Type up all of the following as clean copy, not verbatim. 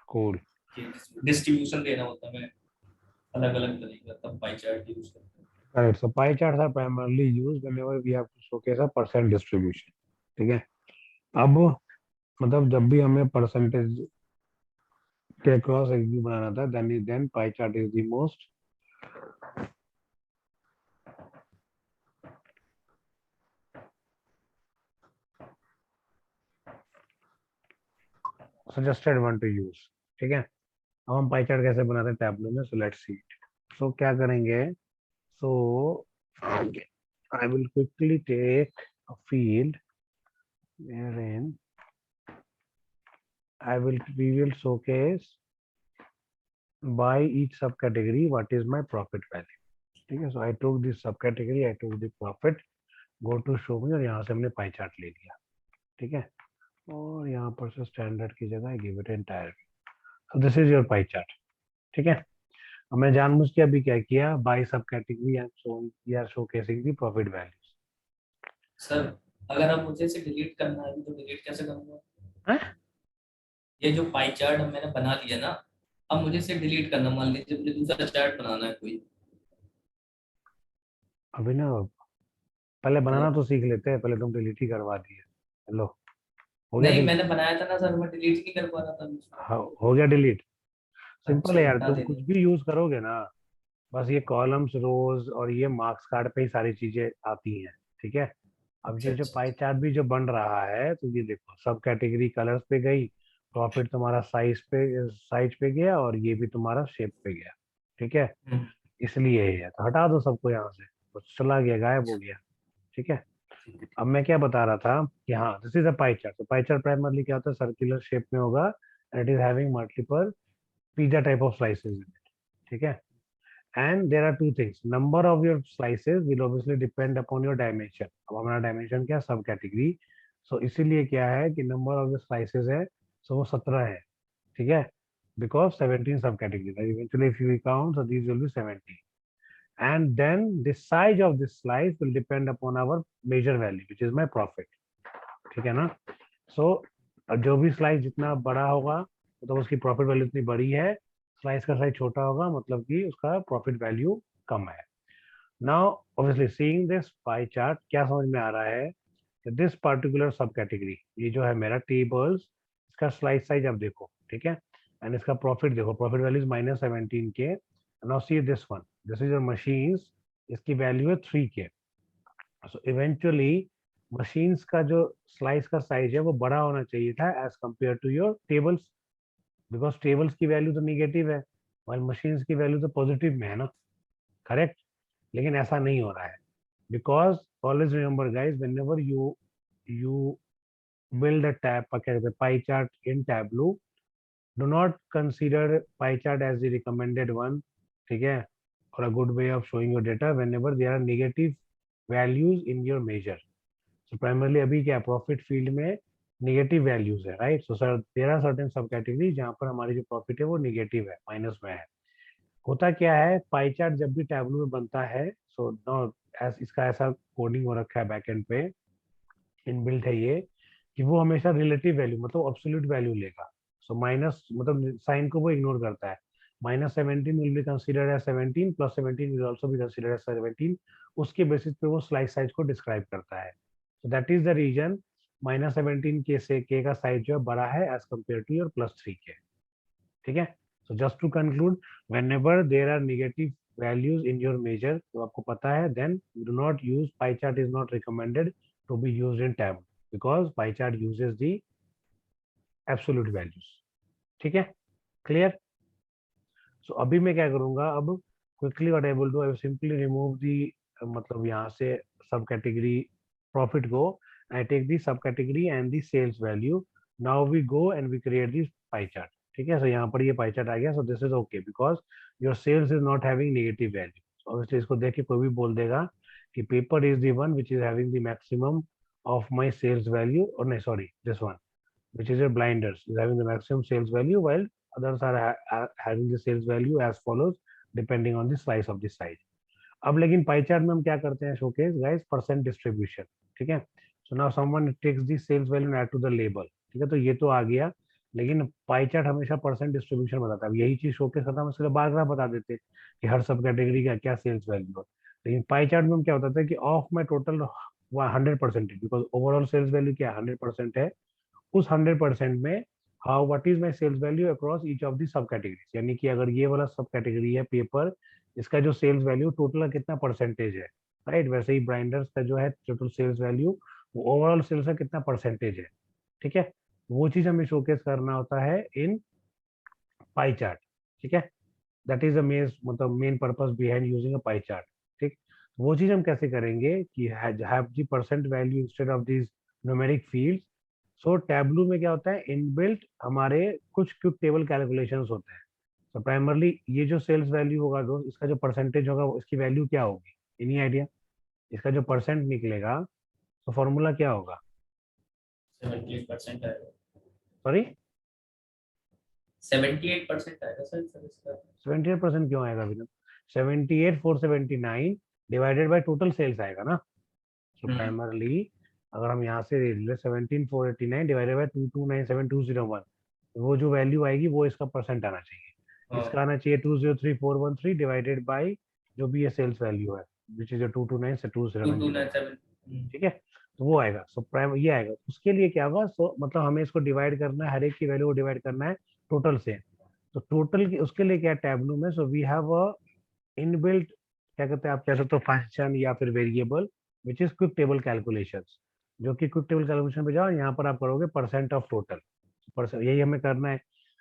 Cool. Distribution देना होता है अलग अलग तरीका, तब पाई चार्ट यूज करते हैं। Correct. So pie charts are primarily used whenever we have to showcase a percent distribution. ठीक है। अब मतलब जब भी हमें परसेंटेज के अक्रॉस एक भी बनाना था, then pie chart is the most suggested one to use. ठीक है। अब हम पाई चार्ट कैसे बनाते हैं टैबलो में, सो लेट्स सी। सो क्या करेंगे, so I will quickly take a field wherein we will showcase by each subcategory what is my profit value. ठीक है। So I took this subcategory, I took the profit, go to show me, और यहाँ से हमने pie chart ले लिया। ठीक है। और यहाँ पर से स्टैंडर्ड की जगह give it entire. So this is your pi chart. ठीक है। अब मैं जानबूझ के अभी क्या किया, बाय सब category and so we are showcasing the profit values. Sir अगर अब मुझे इसे डिलीट करना है तो डिलीट कैसे करूंगा? हैं? ये जो पाई चार्ट मैंने बना लिया ना, अब मुझे इसे डिलीट करना, मान लीजिए मुझे दूसरा चार्ट बनाना है कोई। अभी ना, पहले बनाना तो तो सीख लेते हैं, पहले तुम डिलीट ही करवा दिए। हेलो, हो गया नहीं, डिलीट? मैंने बनाया था ना सर, मैं डिलीट नहीं कर पा रहा था बीच में। हाँ, हो गया डिलीट। सिंपल अच्छा है यार, उल्टा तुम दे कुछ दें। भी यूज करोगे ना, बस ये कॉलम्स रोज और ये मार्क्स कार्ड पे ही सारी चीजें आती हैं। ठीक है। अब अच्छा ये जो अच्छा पाई अच्छा। चार्ट भी जो बन रहा है, तो ये देखो सब कैटेगरी कलर्स पे गई, प्रॉफिट तुम्हारा साइज पे गया, और ये भी तुम्हारा शेप पे गया। ठीक है। हम्म, इसलिए ये है, तो हटा दो सबको यहाँ से, तो चला गया, गायब हो अच्छा, गया। ठीक है। ठीक है। अब मैं क्या बता रहा था कि हाँ, this is a pie chart. तो पाई चार्ट प्राइमरली क्या होता है, सर्कुलर शेप में होगा, and it is having multiple pizza type of slices. ठीक है। And there are two things. Number of your slices will obviously depend upon your dimension. अब हमारा dimension क्या, सब कैटेगरी। सो इसीलिए क्या है कि नंबर ऑफ द स्लाइसेस है, सो वो 17 है। ठीक है। Because 17 sub category, eventually if you count, so these will be 17, and then the size of this slice will depend upon our measure value which is my profit. ठीक है ना। सो जो भी स्लाइस जितना बड़ा होगा, मतलब उसकी प्रॉफिट वैल्यू इतनी बड़ी है, स्लाइस का साइज छोटा होगा मतलब कि उसका प्रॉफिट वैल्यू कम है। Now obviously seeing this pie chart, क्या समझ में आ रहा है कि दिस पर्टिकुलर सब कैटेगरी, ये जो है मेरा टेबल्स, इसका स्लाइस साइज अब देखो। ठीक है। एंड इसका प्रॉफिट देखो, profit value is -17K। Now see this one, this is your machines, इसकी वैल्यू है 3K। सो इवेंचुअली मशीन्स का जो स्लाइस का साइज है वो बड़ा होना चाहिए था as compare to your tables, because tables की वैल्यू तो निगेटिव है, while मशीन्स की वैल्यू तो पॉजिटिव में है ना। करेक्ट। लेकिन ऐसा नहीं हो रहा है, because always remember guys, when ever you build a tab क्या कहते हैं, pie chart in Tableau, do not consider pie chart as the recommended one. ठीक है। or a good way of showing your data whenever there are negative values in your measure. So primarily अभी क्या, profit field में negative values है, right. So sir there are certain sub category जहाँ पर हमारी जो प्रॉफिट है वो निगेटिव है, माइनस में है। होता क्या है, पाई चार्ट जब भी टैबलू में बनता है, सो नो, इसका ऐसा कोडिंग हो रखा है बैकएंड पे, इनबिल्ट है ये, कि वो हमेशा रिलेटिव वैल्यू मतलब एब्सोल्यूट वैल्यू लेगा। सो माइनस मतलब साइन को वो इग्नोर करता है। -17 will be considered as 17, +17 will also be considered as 17। उसके बेसिस पे वो स्लाइस साइज को डिस्क्राइब करता है। So that is the reason -17 के से के का साइज जो है बड़ा है as compare to your +3K। ठीक है। So just to conclude, whenever there are negative values in your measure, तो आपको पता है, then do not use, pie chart is not recommended to be use in tab, because pie chart uses the absolute values. ठीक है। Clear. So अभी मैं क्या करूंगा, अब quickly what I will do, I will simply remove the, मतलब यहाँ से सब कैटेगरी प्रॉफिट को, आई take the sub category and the sales value. Now we go and we create this pie chart. ठीक है। सो यहाँ पर ये पाई चार्ट आ गया, so this is okay because your sales is not having negative value. Obviously इसको देख के कोई भी बोल देगा कि paper is the one which is having the maximum of my sales value, और नहीं sorry, this one which is your blinders is having the maximum sales value, while others are having the sales value as follows depending on the slice of the size. अब लेकिन pie chart में हम क्या करते हैं, showcase guys percent distribution. ठीक है। So now someone takes the sales value and add to the label, ठीक है, तो ये तो आ गया, लेकिन पाई चार्ट हमेशा परसेंट डिस्ट्रीब्यूशन बताता है। अब यही चीज शोकेस करता हम इसके बार बार बता देते कि हर सब कैटेगरी का क्या सेल्स वैल्यू है, लेकिन पाई चार्ट में क्या होता था कि of my total 100%, because overall sales value क्या 100% है, उस 100% में how what is my sales value across each of the sub categories, यानी कि अगर ये वाला सब कैटेगरी है पेपर, इसका जो सेल्स वैल्यू टोटल का कितना परसेंटेज है, राइट, वैसे ही ब्राइंडर्स का जो है टोटल सेल्स वैल्यू वो ओवरऑल सेल्स का कितना परसेंटेज है, ठीक है, वो चीज हमें शोकेस करना होता है इन पाई चार्ट, ठीक है, दैट इज द मेन, मतलब main purpose behind using a pi chart, ठीक। वो चीज हम कैसे करेंगे कि have the percent value instead of this numeric fields. So tableau में क्या होता है, इनबिल्ट हमारे कुछ क्विक टेबल कैलकुलेशंस होते हैं। तो प्राइमरली ये जो सेल्स वैल्यू होगा दोस्त, इसका जो परसेंटेज होगा इसकी वैल्यू क्या होगी, एनी आइडिया, इसका जो परसेंट निकलेगा तो फॉर्मूला क्या होगा, 78% आएगा। सॉरी 78% आएगा सर इसका। 78% क्यों आएगा अभी, 78,479 डिवाइडेड बाय टोटल सेल्स आएगा ना। तो प्राइमरली अगर हम यहाँ से ले 17,489 डिवाइडेड बाय 2297201, वो जो वैल्यू आएगी वो इसका परसेंट आना चाहिए, इसका आना चाहिए 203413 डिवाइडेड बाय जो भी ये सेल्स वैल्यू है विच इज 229 2297। ठीक है, तो वो आएगा। सो प्राइम ये आएगा, उसके लिए क्या होगा, सो मतलब हमें इसको डिवाइड करना है, हर एक की वैल्यू को डिवाइड करना है टोटल से। तो टोटल की उसके लिए क्या टैबलू में, so we have a inbuilt, क्या कहते हैं आप कह सकते हो फंक्शन या फिर variable which is quick table calculation, जो कि क्विक टेबल कैलकुलेशन पे जाओ, यहाँ पर आप करोगे परसेंट ऑफ टोटल परसेंट, यही हमें करना है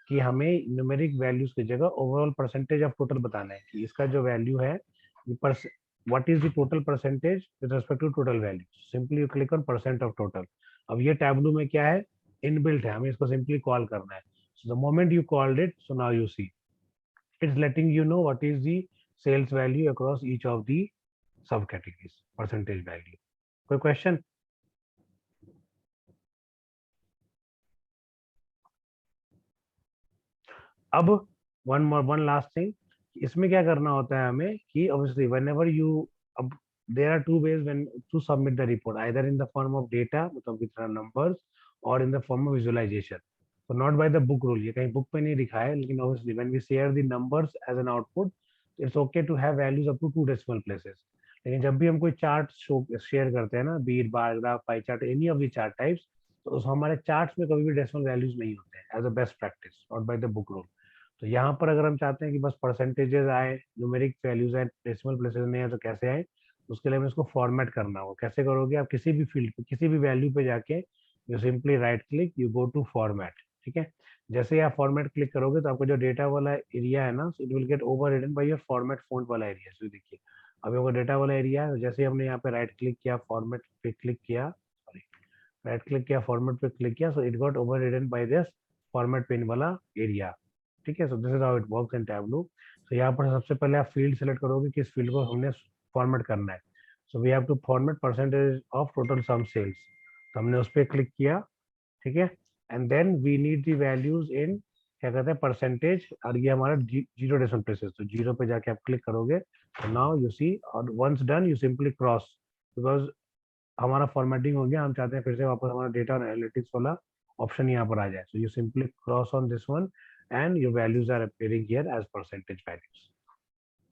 कि हमें न्यूमेरिक वैल्यूज की जगह ओवरऑल परसेंटेज ऑफ टोटल बताना है कि इसका जो वैल्यू है what is the total percentage with respect to total value, simply you click on percent of total. अब ये टैबलू में क्या है, इनबिल्ट है, हमें इसको सिंपली कॉल करना है। So the moment you called it, so now you see it's letting you know what is the sales value across each of the subcategories, percentage value. कोई question? अब one last thing, इसमें क्या करना होता है हमें कि obviously whenever you, अब there are two ways when to submit the report, either in the form of data मतलब with numbers or in the form of visualization. So not by the book rule, ये कहीं book पे नहीं लिखा है, लेकिन obviously when we share the numbers as an output, it's okay to have values up to 2 decimal places. लेकिन जब भी हम कोई चार्ट शेयर करते हैं ना, बीट bar graph pie chart any of the chart types, तो उस हमारे चार्ट्स में कभी भी डेसिमल वैल्यूज नहीं होते हैं as a best practice, not by the book rule. तो यहाँ पर अगर हम चाहते हैं कि बस परसेंटेजेस आए, न्यूमेरिक वैल्यूज आए, डेसिमल प्लेसेस में आए, तो कैसे आए, उसके लिए हमें इसको फॉर्मेट करना होगा। कैसे करोगे आप, किसी भी फील्ड पे किसी भी वैल्यू पे जाके you simply right click, you go to format, ठीक है। जैसे ही आप फॉर्मेट क्लिक करोगे तो आपको जो डेटा वाला एरिया है ना, it will get over ridden by your format font वाला एरिया। तो देखिए अभी वो डेटा वाला एरिया है, जैसे ही हमने यहाँ पे राइट क्लिक किया, फॉर्मेट पे क्लिक किया, सॉरी राइट क्लिक किया, फॉर्मेट पे क्लिक किया, so it got overridden by this format pin वाला एरिया, ठीक है। So this is how it works in Tableau. तो यहाँ पर सबसे पहले आप फील्ड सेलेक्ट करोगे, किस फील्ड को हमने फॉर्मेट करना है। So we have to format percentage of total sum sales, तो हमने उस पर क्लिक किया, ठीक है। And then we need the values in, क्या कहते हैं, परसेंटेज, और ये हमारा जीरो डेसिमल प्लेसेस, तो जीरो पे जाके आप क्लिक करोगे, तो नाउ यू सी, और once done you simply cross, because हमारा फॉर्मेटिंग हो गया, हम चाहते हैं फिर से वापस हमारा डेटा और एनालिटिक्स वाला ऑप्शन यहाँ पर आ जाए। So you simply cross on this one and your values are appearing here as percentage values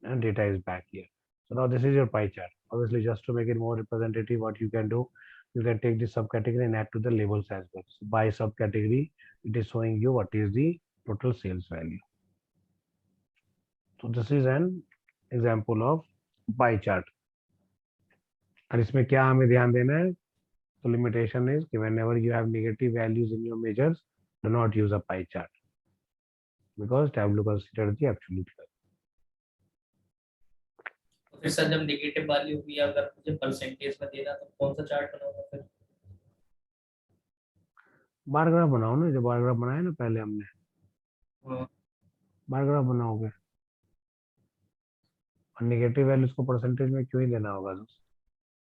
and data is back here. So now this is your pie chart. Obviously just to make it more representative, what you can do, you can take this subcategory and add to the labels as well. So by subcategory it is showing you what is the total sales value. So this is an example of pie chart. और इसमें क्या हमें ध्यान देना है, तो limitation is कि whenever you have negative values in your measures, do not use a pie chart because Tableau considers the absolute value. तो फिर सर जब नेगेटिव वैल्यू हुई, अगर मुझे परसेंटेज में देना तो कौन सा चार्ट बनाऊंगा फिर? बार ग्राफ बनाओ ना, जो बार ग्राफ बनाया ना पहले हमने, बार ग्राफ बनाओगे। और नेगेटिव वैल्यूज को परसेंटेज में क्यों ही देना होगा,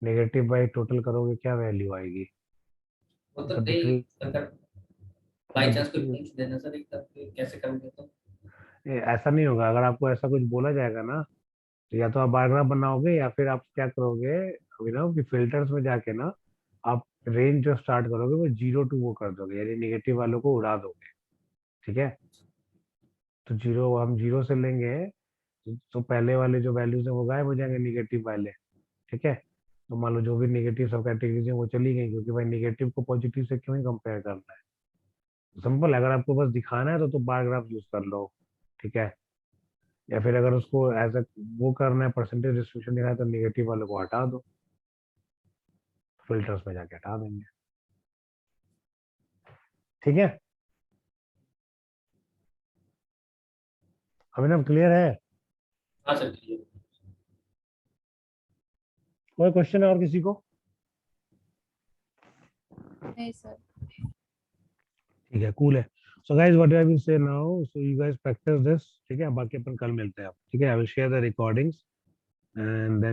नेगेटिव बाई टोटल करोगे क्या वैल्यू आएगी, वो तो नहीं, अगर बाय चांस कोई डिक्रीज, पूछ देना सर एकदम कैसे करोगे तो? ऐसा नहीं होगा। अगर आपको ऐसा कुछ बोला जाएगा ना, तो या तो आप बार ग्राफ बनाओगे या फिर आप क्या करोगे, कि फिल्टर्स में जाके ना आप रेंज जो स्टार्ट करोगे वो 0 टू वो कर दोगे, यानी नेगेटिव वालों को उड़ा दोगे, ठीक है। तो जीरो, हम जीरो से लेंगे तो पहले वाले जो वैल्यूज है वो गायब हो जाएंगे, निगेटिव वाले, ठीक है। तो मान लो जो भी निगेटिव सब कैटेगरीज है वो चली गई, क्योंकि भाई निगेटिव को पॉजिटिव से क्यों ही कंपेयर करना है। सिंपल, अगर आपको बस दिखाना है तो बार ग्राफ यूज कर लो, ठीक है। या फिर अगर उसको एज अ वो करना है, परसेंटेज डिस्ट्रीब्यूशन दिखाना है, तो निगेटिव वालों को हटा दो, फिल्टर्स में जाके हटा देंगे, ठीक है। अभिनव क्लियर है? हाँ सर ठीक है। कोई क्वेश्चन है और किसी को? नहीं सर। ठीक है, कूल है। So guys what I will say now, so you guys practice this, ठीक है। बाकी अपन कल मिलते हैं, ठीक है। I will share the recordings and